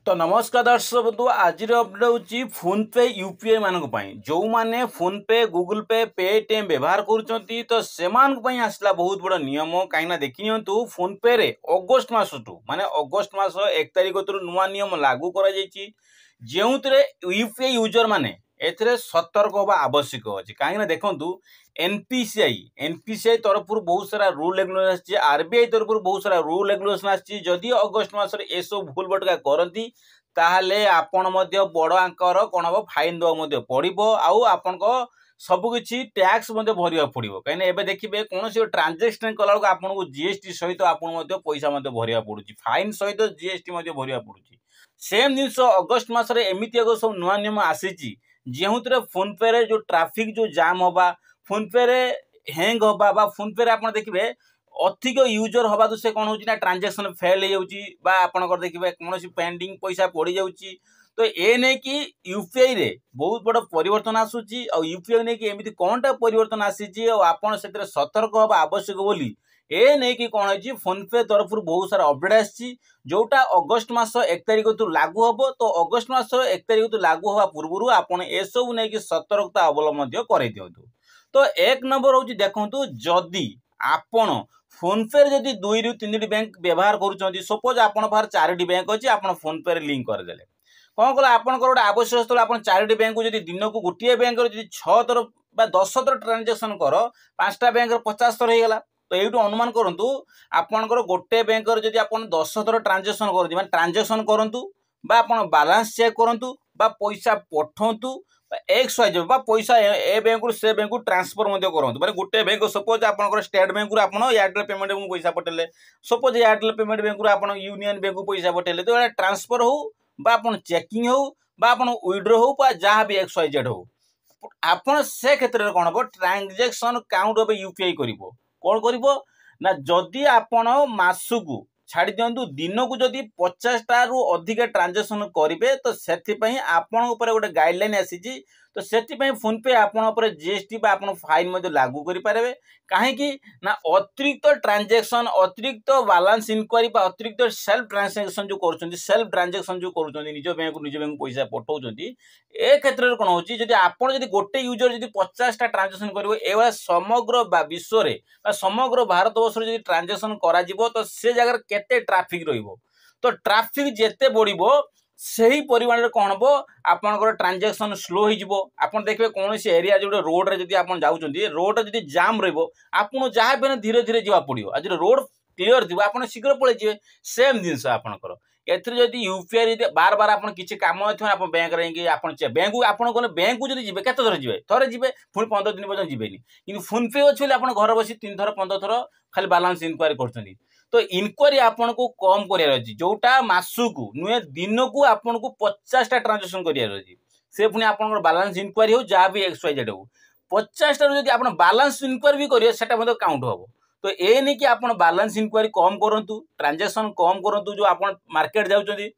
तो नमस्कार दर्शक बंधु आज अपडेट होची फोन पे यूपीआई मानक पई जो माने फोन पे गूगल पे पेटीएम व्यवहार करूचंती तो सेमान पई आसला बहुत बड़ नियम कहीं देखि नियंतु फोन पे रे अगस्त मासटू माने अगस्त मास 1 तारिख तु नुआ नियम लागू करा जायछि जेउतरे यूपीआई यूजर माने एथरे सतर्क होबा आवश्यक अछि कहीं देखंतु एनपीसीआई तरफ बहुत सारा रूल रेगुलेशन आछि आरबीआई तरफ बहुत सारा रूल रेगुलेशन आछि जदि अगस्त मास रे एसो भूल भटका करंती ताहले आपण मध्य बड़ आंकर कोन हो फाइन दो मध्य पड़िबो आउ आपण को सब किछि टैक्स मध्य भरिया पड़िबो कहीं एबे देखिबे कोनोसी ट्रांजैक्शन कला को आपण को जीएसटी सहित आपण मध्य पैसा मध्य भरिया पड़ुछि फाइन सहित जीएसटी मध्य भरिया पड़ुछि सेम जिंस अगस्त मास रे एमिति एगो सब नुआ नियम आसीछि जेहुतरे फोन पे रे जो ट्रैफिक जो जाम होबा फोन पे रे हैंग होबा बा फोन पे रे आपण देखिबे अधिक यूजर हवा तो से कौन होची ना ट्रांजैक्शन फेल हो जाउची बा आपनकर देखिबे कोनोसी पेंडिंग पैसा पड़ी जाउची तो ए ने कि यूपीआई रे बहुत बड़ परिवर्तन आसुची और यूपीआई ने कि एमिति कोनटा परिवर्तन आसीची और आपण सेतरे सतर्क होबा आवश्यक बोली ए ने कि कोन होची फोन पे तरफ बहुत सारा अपडेट आसी जोटा अगस्त मास 1 तारिख तु लागू हबो तो अगस्त मास 1 तारिख तु लागू होबा पूर्वरु आपण ए सब ने कि सतर्कता अवलंबन करे दियंतु तो एक नंबर होची देखंतु जदी आपण फोन पे जदि 2 रु 3 बैंक व्यवहार करूछंती सपोज आपण पार 4 बैंक अछि आपण फोन पे लिंक कर देले कोन कला आपण कर आवश्यक स्थल आपण 4 बैंक को जदि दिन को गोटे बैंक रो जदि 6 थर बा 10 थर ट्रांजैक्शन कर 5टा बैंक रो 50 थर हे गेला तो एटू अनुमान करंतु आपनकर गोटे बैंक रो जदि आपण 10 थर ट्रांजैक्शन करथि माने ट्रांजैक्शन करंतु बा आपण बैलेंस चेक करंतु बा पैसा पठंतु एक्स वाई बा पैसा ए बैंक रु से बैंक को ट्रांसफर मध्य करंतु माने गोटे बैंक सपोज आपनकर स्टेट बैंक रु आपण एयरटेल पेमेंट बैंक पैसा पटेले सपोज एयरटेल पेमेंट बैंक रु आपण यूनियन बैंक को पैसा पटेले तो एटा ट्रांसफर हो बा आपण चेकिंग हो बा आपण विथड्रॉ हो बा जहां भी एक्स वाई जेड हो आपण से क्षेत्र रे कोन हो ट्रांजैक्शन काउंट होबे यूपीआई करिवो कोन करिवो ना जदी आपण मासुकु छाड़ी दियंतु दिन को जदि 50टा रु अधिक ट्रांजैक्शन करेंगे तो से आपण गोटे गाइडलाइन आसी तो से फोन पे आपण जीएसटी फाइन लागू करें कहीं ना अतिरिक्त ट्रांजैक्शन अतिरिक्त बैलेंस इंक्वारी अतिरिक्त सेल्फ ट्रांजैक्शन जो कर सेल्फ ट्रांजैक्शन जो कर निज बैंक पैसा पठाउछन ए क्षेत्र में कौन होची जदि आपण जदि गोटे यूजर जदि 50टा ट्रांजैक्शन करिवो ए समग्र विश्व रे समग्र भारत वर्ष जदि ट्रांजैक्शन करा जिवो तो से जगह केते ट्रैफिक रहिबो तो ट्रैफिक जेते बढ़िबो सही परिमाण रे कोन हबो आपनकर ट्रांजैक्शन स्लो हो जिवो आपन देखबे कोनोसी एरिया जो रोड रे जदि आपन जाउचंदी रोड जदि जाम रहइबो आपन जहा बेन धीरे धीरे जीवा पड़ियो आज रोड क्लियर थिबो आपन शीघ्र पळे जिवे सेम जिंस आपनकर एथि जदि यूपीआई बार बार आपन किछि काम होथि आपन बैंक रे कि आपन बैंक को आपन कोन बैंक को जदि जिवे केते थर जिवे थरे जिवे पुनी 15 दिन पर्यंत जिवेनी किंतु फोन पे अछि आपन घर बसी 3 थर 15 थर खाली बैलेंस इंक्वायरी करछंदी तो इनक्वारी आपन को कम करियार अछि जोटा मासुकु नुए दिन को आपन को 50टा ट्रांजैक्शन करियार अछि से पुनी आपन बैलेंस इंक्वायरी हो जा भी एक्स वाई जेड हो 50टा जदि आपन बैलेंस इंक्वायरी भी करियो सेटा मते काउंट होबो तो ए नै कि आपन बैलेंस इंक्वायरी कम करंतु ट्रांजैक्शन कम करंतु जो आपन मार्केट जाउचंदी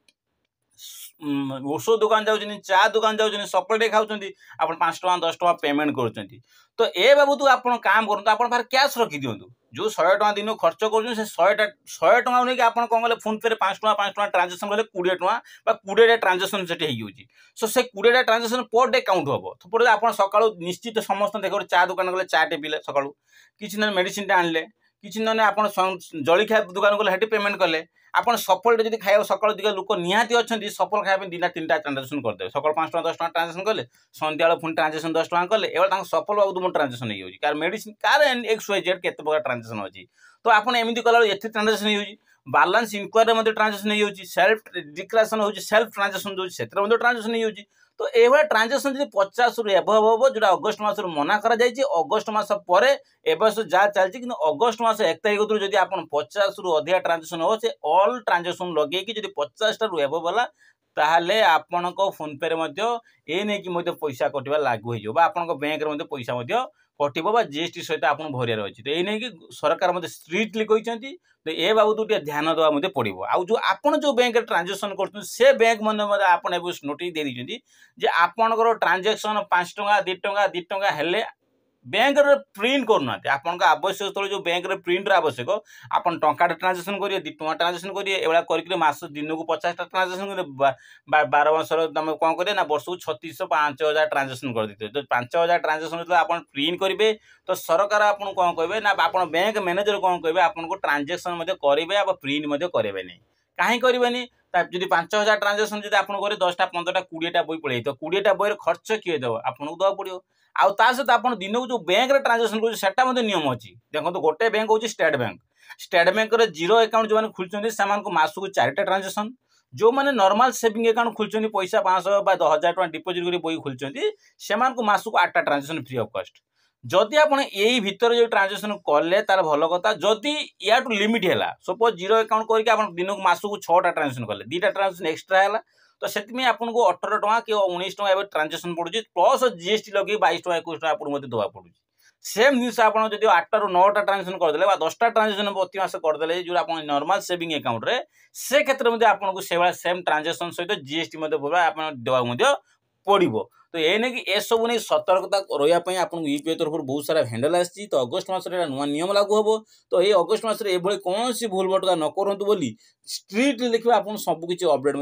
औषध दुकान जाउचंदी चा दुकान जाउचंदी सपलटे खाउचंदी आपन 5 टका 10 टका पेमेंट करूचंदी तो ए बाबू आपन काम करंतु आपन पार कैश रखि दियंतु जो 100 टका दिन खर्च कर 100 टका नहीं आप कौन गले फोन पे 5 टका ट्रांजैक्शन गले 20 टका 20 ट्रांजैक्शन से सो से 20 ट्रांजैक्शन पर डे काउंट हम थोड़े आप सका निश्चित समस्त देख चा दुकान गले चाटे पीले सका किसी ना मेडिसिन आनले किसी ना आप जलिखा दुकान गले हेटी पेमेंट कले आप सफल जब खाया सका दिखे लोक निहाती अच्छा सफल खाया 2-3टा ट्रांजैक्शन करदे सका 5 टका 10 टका ट्रांजैक्शन कले संध्या पुणी ट्रांजैक्शन 10 टका कले एवं सफल बाबू तुम ट्रांजैक्शन हो कार मेडिसिन कार एक्स वाई जेड केते प्रकार ट्रांजैक्शन अच्छी तो आप एमती कला एत ट्रांजैक्शन हो बैलेंस इंक्वायरी ट्रांजैक्शन हो सेल्फ डिक्लेरेशन हो सेल्फ ट्रांजैक्शन जो ट्रांजैक्शन हो तो ये ट्रांजैक्शन जब 50 रु एभव हम जो अगस्त मास मना करा अगस्त मास पर जहाँ चलती कि अगस्त मास 1 तारिख जब आप 50 रु अधिक ट्रांजैक्शन हो से ऑल ट्रांजैक्शन लगे जब 50टा रु एभव वाला ताहले आपण फोन पे ए नहीं कि पैसा कटिवा लागू हो आपण बैंक रे पैसा कटिबो बा जीएसटी सहित आपन भरियार अछि तो ए नै कि सरकार मते स्ट्रिक्टली कहिसंती तो ए बाबू टिके ध्यान देवा मते पड़िबो आ जो आपन जो बैंक ट्रांजैक्शन करथु से बैंक मने आपन एबो नोटिस दे दिसंती जे आपनकर ट्रांजैक्शन 5 टका 2 टका 2 टका हेले बैंक रे प्रिंट करना आपन आवश्यक स्थल जो बैंक रे प्रिंट आवश्यक आपन टंका ट्रांजेक्शन करिए 2 टंका ट्रांजेक्शन करिए एवला करके मास दिन को 50 टा ट्रांजेक्शन करिए 12 मासर तुम कौन करिए ना वर्ष को 3600 5000 ट्रांजेक्शन कर देते तो 5000 ट्रांजेक्शन जो आपन प्रिंट करिवे तो सरकार आपन कौन कहबे ना आपन बैंक मैनेजर कौन कहबे आपन को ट्रांजेक्शन मध्ये करिवे आ प्रिंट मध्ये करिवे नहीं काहे करिवेनी जदि 5000 ट्रांजेक्शन जदि आपन करे 10 टा 15 टा 20 टा बई पड़े तो 20 टा बई खर्च किए देव आपन को दवा पड़ियो आउ ता सहित आप दिन को जो बैंक रे ट्रांजेक्शन कर सेटा मध्ये नियम अछि देखो तो गोटे बैंक होची स्टेट बैंक रे जीरो अकाउंट जो माने खुलचंदी समान को मास को 4 टा ट्रांजेक्शन जो माने नॉर्मल सेविंग अकाउंट खुलचंदी पैसा 500 बा 1000 टका डिपॉजिट करी बई खुलचंदी समान को मास को 8 टा ट्रांजेक्शन फ्री ऑफ कॉस्ट जदि आपण एई भीतर जो ट्रांजेक्शन कले तार भलो कथा जदि या टू लिमिट हैला सपोज जीरो अकाउंट करके आपण दिन को मास को 6 टा ट्रांजेक्शन कले 2 टा ट्रांजेक्शन एक्स्ट्रा हैला तो से आपन को 18 टका कि 19 टका ट्रांजेक्शन पड़ुची प्लस जीएसटी लगे 22 टका 21 टका आपन मते दवा पड़ुची सेम जिनस आप जब 8 रू 9 टा ट्रांजेक्शन करदे 10 टा ट्रांजेक्शन प्रति मास करदे जो आप नॉर्मल सेविंग अकाउंट रे से क्षेत्र में आपको से सेम ट्रांजेक्शन सहित जीएसटी देवा पड़ो तो ये नहीं कि ए सब नहीं सतर्कता रही आपको यूपीआई तरफ बहुत सारा हैंडल आसी तो अगस्ट मास नुआ नियम लागू हम तो ये अगस्ट मास कौन सी भूल भटका न करूँ बोली स्ट्रिक्टली देखिए आप सबकि अपडेट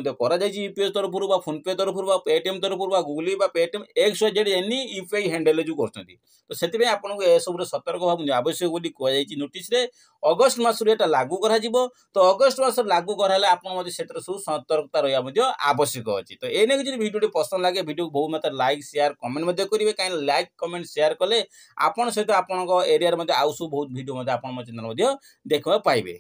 यूपीआई तरफ फोन पे तरफ पेटीएम तरफ Google Paytm XYZ any UPI handle जो कर तो से आपको ए सब सतर्क भाव आवश्यक बोली कहुई नोटिस अगस्ट मास लागू करा तो अगस्ट मास लागू कराला आप सब सतर्कता रहा आवश्यक अच्छी तो ये नहीं वीडियो पसंद लगे वीडियो बहुत मात्रा लाइक शेयर कमेंट करेंगे कहीं लाइक कमेंट शेयर कले आपन सहित आपण एरिया आउ सब बहुत वीडियो आप चैनल देखा पाइबे।